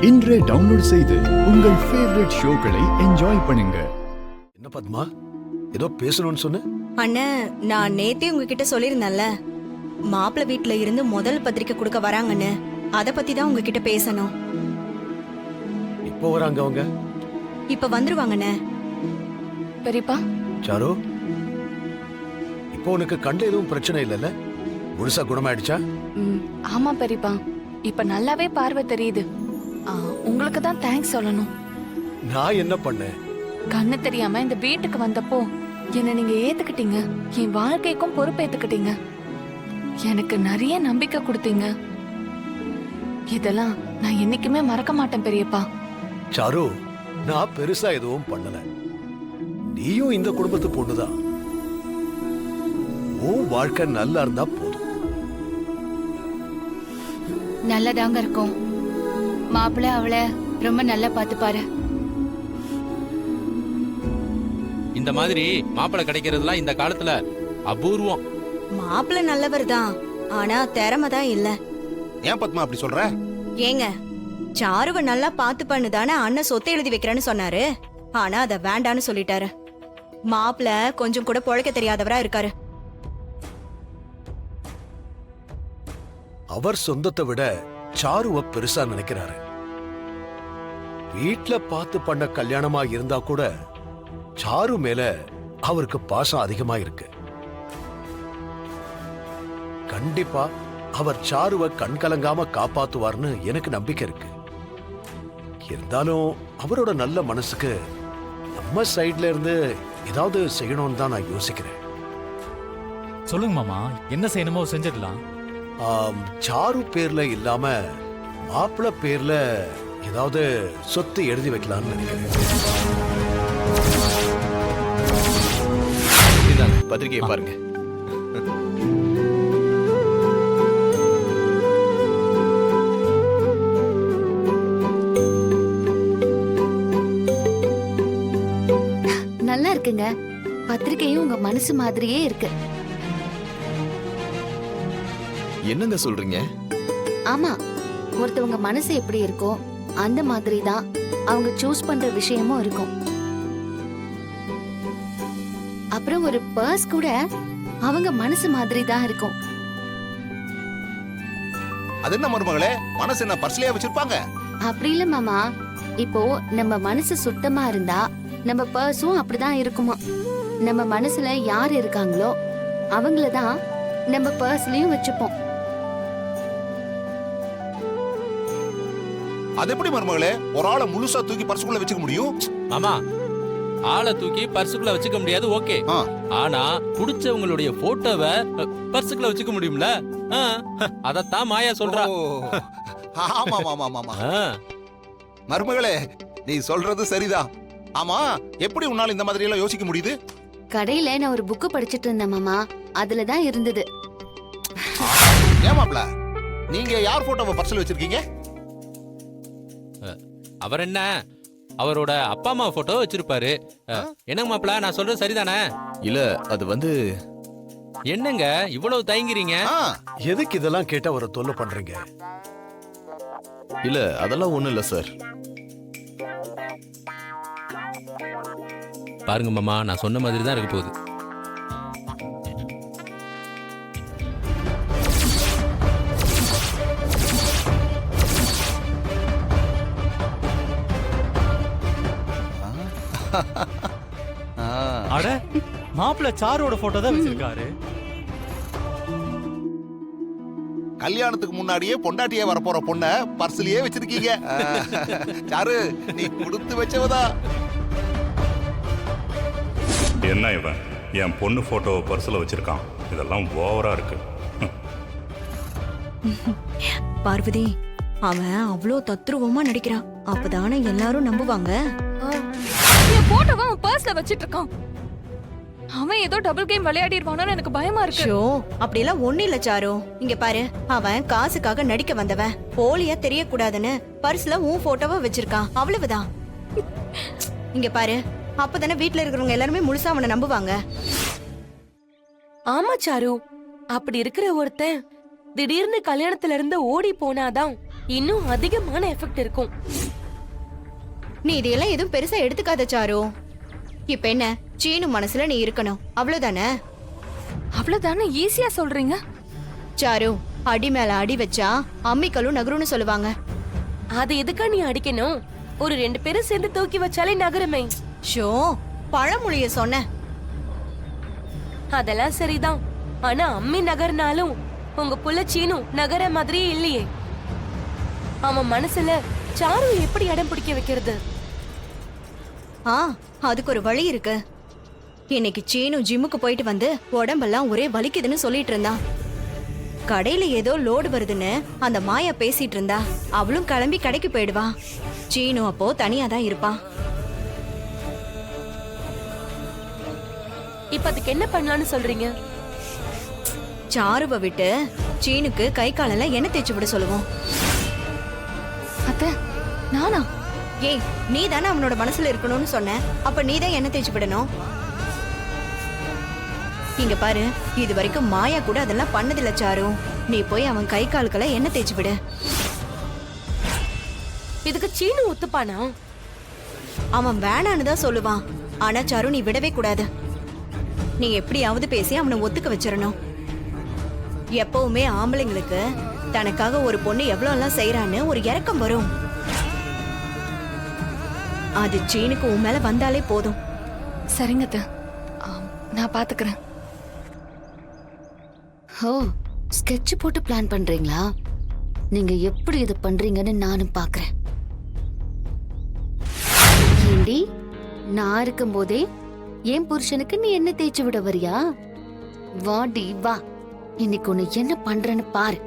இன்றே டவுன்லோட் செய்து உங்கள் ஃபேவரட் ஷோக்களை என்ஜாய் பண்ணுங்க. என்ன பத்மா, ஏதோ பேசணும்னு சொன்ன? அண்ணன், நான் நேத்தே உங்ககிட்ட சொல்லியிருந்தேன்ல, மாப்பிள்ளை வீட்ல இருந்து முதல் பத்திரிக்கை கொடுக்க வராங்கன்னு. அத பத்தி தான் உங்ககிட்ட பேசணும். இப்போ வராங்க அவங்க? இப்ப வந்துருவாங்கண்ணே. பெரியப்பா, சாரு, இப்போ உனக்கு கண்ட எதுவும் பிரச்சனை இல்லைல்ல? முழுசா குணமாயிடுச்சா? ஆமா பெரியப்பா, இப்ப நல்லாவே பார்வை தெரியுது. உங்களுக்கு தான் தேங்க்ஸ் சொல்லணும். நான் என்ன பண்ணேன்? கண்ணு தெரியாம இந்த வீட்டுக்கு வந்தப்போ என்ன நீங்க ஏத்துக்கிட்டீங்க, என் வாழ்க்கைக்கும் பொறுப்பேத்துக்கிட்டீங்க, எனக்கு நிறைய நம்பிக்கை கொடுத்தீங்க. இதெல்லாம் நான் என்னைக்குமே மறக்க மாட்டேன் பெரியப்பா. சாரு, நான் பெருசா எதுவும் பண்ணல. நீயும் இந்த குடும்பத்து பொண்ணுதான். உன் வாழ்க்கை நல்லா இருந்தா போதும். நல்லதாங்க இருக்கும். மாப்பிள்ள அவளை ரொம்ப நல்லா பாத்துப்பாரு. இந்த மாதிரி மாப்பிள்ளை கிடைக்கிறதுலாம் இந்த காலத்துல அபூர்வம். மாப்பிள்ளை நல்லவர் தான், ஆனா திறமை தான் இல்ல. ஏன் பத்மா அப்படி சொல்ற? ஏங்க, சாருவை நல்லா பாத்து பண்ணுதானே அண்ணன் சொத்தை எழுதி வைக்கிறேன்னு சொன்னாரு. ஆனா அத வேண்டான்னு சொல்லிட்டாரு. மாப்பிள்ளை கொஞ்சம் கூட பொழைக்க தெரியாதவரா இருக்காரு. அவர் சொந்தத்தை விட சாருவ பெருசா நினைக்கிறாரு. வீட்ல பார்த்து பண்ண கல்யாணமா இருந்தா கூட சாரு மேல அவருக்கு பாசம் அதிகமா இருக்கு. கண்டிப்பா அவர் சாருவ கண்கலங்காம காப்பாத்துவார்னு எனக்கு நம்பிக்கை இருக்கு. இருந்தாலும் அவரோட நல்ல மனசுக்கு நம்ம சைட்ல இருந்து ஏதாவது செய்யணும்னு தான் நான் யோசிக்கிறேன். சொல்லுங்க மாமா, என்ன செய்யணுமோ செஞ்சிடலாம். சாரு பேர்ல இல்லாம மாப்பிள்ள பேர்ல ஏதாவது சொத்து எழுதி வைக்கலாம்னு நினைக்கிறேன். பத்திரிகையை பாருங்க. நல்லா இருக்குங்க. பத்திரிக்கையும் உங்க மனசு மாதிரியே இருக்கு. என்னங்க சொல்றீங்க? ஆமா, ஒருத்தவங்க மனசு எப்படி இருக்கோ அந்த மாதிரி தான் அவங்க சூஸ் பண்ற விஷயமும் இருக்கும். அப்புறம் ஒரு பர்ஸ் கூட அவங்க மனசு மாதிரி தான் இருக்கும். அது என்ன மருமகளே, மனசு என்ன பர்ஸ்லயே வச்சிருப்பாங்க? அப்படி இல்ல மாமா, இப்போ நம்ம மனசு சுத்தமா இருந்தா நம்ம பர்ஸும் அப்படிதான் இருக்குமா. நம்ம மனசுல யார் இருக்காங்களோ அவங்கள தான் நம்ம பர்ஸ்லயும் வச்சுப்போம். அது எப்படி மருமகளே ஒரு ஆளை முழுசா தூக்கி பர்சுக்குள்ள வச்சுக்க முடியும்? ஆமா, ஆளை தூக்கி பர்சுக்குள்ள வச்சுக்க முடியாது, ஓகே. ஆனா புடிச்சவங்களுடைய போட்டோவை பர்சுக்குள்ள வச்சுக்க முடியும்ல? அதத்தான் மாயா சொல்றா. ஆமா ஆமா ஆமா மருமகளே, நீ சொல்றது சரிதான். ஆமா, எப்படி உன்னால இந்த மாதிரி எல்லாம் யோசிக்க முடியுது? கடையில நான் ஒரு புக்கு படிச்சிட்டு இருந்தேன் மாமா, அதுலதான் இருந்தது. ஏமாப்ல, நீங்க யார் போட்டோவை பர்சுல வச்சிருக்கீங்க? அவர் என்ன, அவரோட அப்பா அம்மா போட்டோ வச்சிருப்பாரு. என்னங்க மாப்பிள்ள, நான் சொல்றது சரிதானே? இல்ல, அது வந்து என்னங்க இவ்வளவு தயங்குறீங்க? எதுக்கு இதெல்லாம் கேட்டு அவரை தொல்லை பண்றீங்க? இல்ல, அதெல்லாம் ஒண்ணும் இல்ல சார். பாருங்க மாமா, நான் சொன்ன மாதிரி தான் இருக்க போகுது. அட, மாப்பிள்ள சாரோட போட்டோ தான் வச்சிருக்காரு. கல்யாணத்துக்கு முன்னாடியே பொண்டாட்டியே வரப்போற பொண்ண பர்ஸ்லயே வச்சிருக்கீங்க. சாரு, நீ கொடுத்து வச்சவதா. என்ன இவன் என் பொண்ணு போட்டோவை பர்சுல வச்சிருக்கான்? இதெல்லாம் ஓவரா இருக்கு. பார்வதி, அவன் அவ்வளோ தத்ரூபமா நடிக்கிறான். அப்பதானே எல்லாரும் நம்புவாங்க. என் போட்டோவை அவன் பர்ஸ்ல வச்சிட்டு இருக்கான். அவன் ஏதோ டபுள் கேம் விளையாடிடுவானோன்னு எனக்கு பயமா இருக்கு. ஷோ, அப்படிலாம் ஒண்ணு இல்ல சாரு. இங்க பாரு, அவன் காசுக்காக நடிக்க வந்தவன். போலியா தெரியக்கூடாதுன்னு பர்ஸ்ல உன் போட்டோவை வச்சிருக்கான், அவ்வளவுதான். இங்க பாரு, அப்பதானே வீட்டுல இருக்கிறவங்க எல்லாருமே முழுசா அவனை நம்புவாங்க. ஆமா சாரு, அப்படி இருக்கிற ஒருத்தன் திடீர்னு கல்யாணத்துல இருந்து ஓடி போனாதான் இன்னும் அதிகமான எஃபெக்ட் இருக்கும். நீ இதையெல்லாம் எதுவும் பெருசா எடுத்துக்காத சாரு. இப்ப என்ன, சீனு மனசுல நீ இருக்கணும், அவ்வளவுதானே? அவ்வளவுதானே ஈஸியா சொல்றீங்க? சாரு, அடி மேல அடி வச்சா அம்மிக்கல்லும் நகரும்னு சொல்லுவாங்க. அது எதுக்கா நீ அடிக்கணும்? ஒரு 2 பேரும் சேர்ந்து தூக்கி வச்சாலே நகருமே. ஷோ, பழமொழிய சொன்ன. அதெல்லாம் சரிதான். ஆனா அம்மி நகர்னாலும் உங்க புள்ள சீனு நகர மாதிரியே இல்லையே. அவன் மனசுல சாரு எப்படி இடம் பிடிக்க வைக்கிறது? அதுக்கு ஒரு வழி இருக்கு. இன்னைக்கு சீனு ஜிம்முக்கு போயிட்டு வந்து உடம்பெல்லாம் ஒரே வலிக்குதுன்னு சொல்லிட்டு இருந்தான். கடையில ஏதோ லோடு வருதுன்னு அந்த மாயா பேசிட்டு இருந்தா. அவளும் கிளம்பி கடைக்கு போயிடுவா. சீனு அப்போ தனியா தான் இருப்பான். இப்ப அதுக்கு என்ன பண்ணலாம்னு சொல்றீங்க? சாருவை விட்டு சீனுக்கு கை காலெல்லாம் எண்ணெய் தேய்ச்சி விட சொல்லுவோம். அத்தை, நானா? ஏய், நீ தானே அவனோட மனசுல இருக்கணும்னு சொன்ன. அப்ப நீ தான் எண்ணெய் தேய்ச்சி விடணும். இங்க பாரு, இது வரைக்கும் மாயா கூட அதெல்லாம் பண்ணதில்ல சாரு. நீ போய் அவன் கை காலுக்களை எண்ணெய் தேய்ச்சி விடு. இதுக்கு சீனு ஒத்துப்பானா? அவன் வேணான்னு தான் சொல்லுவான். ஆனா சாரு, நீ விடவே கூடாது. நீ எப்படியாவது பேசி அவனை ஒத்துக்க வச்சிடணும். எப்பவுமே ஆம்பளைங்களுக்கு தனக்காக ஒரு பொண்ணு எவ்வளவு எல்லாம் செய்யறான்னு ஒரு இரக்கம் வரும். அது சீனுக்கு உன் மேல வந்தாலே போதும். சரிங்க அத்தை, நான் பாத்துக்கிறேன். ஓ, ஸ்கெட்ச் போட்டு பிளான் பண்றீங்களா? நீங்க எப்படி இது பண்றீங்கன்னு நானும் பாக்குறேன். ஏண்டி, நான் இருக்கும்போதே என் புருஷனுக்கு நீ என்ன தேய்ச்சி விட வரியா? வாடி வா, இன்னைக்கு உன்னை என்ன பண்றேன்னு பாரு.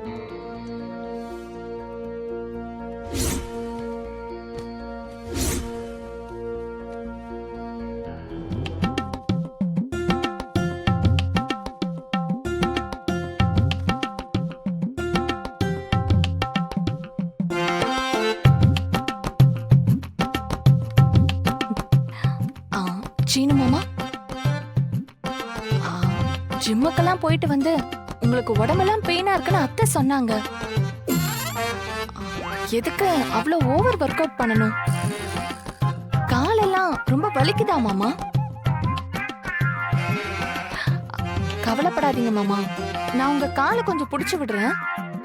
சீனு மாமா, ஜிம்முக்கெல்லாம் போயிட்டு வந்து உங்களுக்கு உடம்பெல்லாம் பெயினா இருக்குன்னு அத்தை சொன்னாங்க. எதுக்கு அவ்வளோ ஓவர் ஒர்க் அவுட் பண்ணணும்? காலெல்லாம் ரொம்ப வலிக்குதா மாமா? கவலைப்படாதீங்க மாமா, நான் உங்க காலை கொஞ்சம் புடிச்சு விடுறேன்.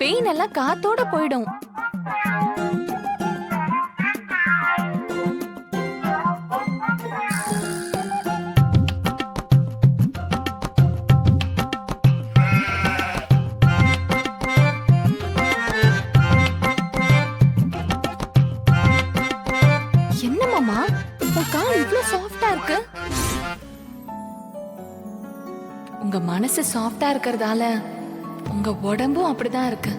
பெயின் எல்லாம் காத்தோட போயிடும். உங்க மனசு சாஃப்டா இருக்கிறதால உங்க உடம்பும் அப்படிதான் இருக்கு.